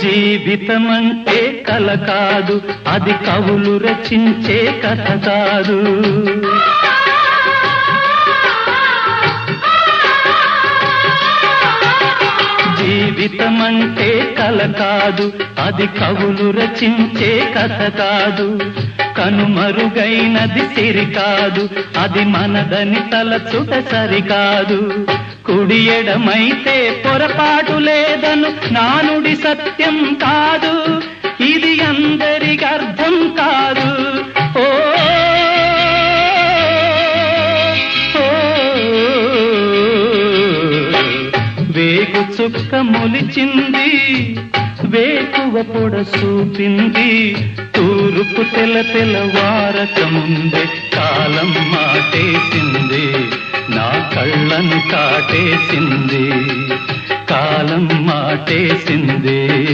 జీవితమంటే కల కాదు, అది కవులు రచించే కథ కాదు. జీవితమంటే కల కాదు, అది కవులు రచించే కథ కాదు. కనుమరుగైనది సిరి కాదు, అది మనదని తలచుట సరికాదు. కుడి ఎడమైతే పొరపాటు లేదను నానుడి సత్యం కాదు, ఇది అందరికి అర్థం కాదు. ఓ వేగు చుక్క మొలిచింది, వేకువ పొడ చూపింది, తూరుపు తెల్లవారక ముందే కాలం మాటేసింది, నా కళ్ళను కాటేసింది, కాలం మాటేసింది.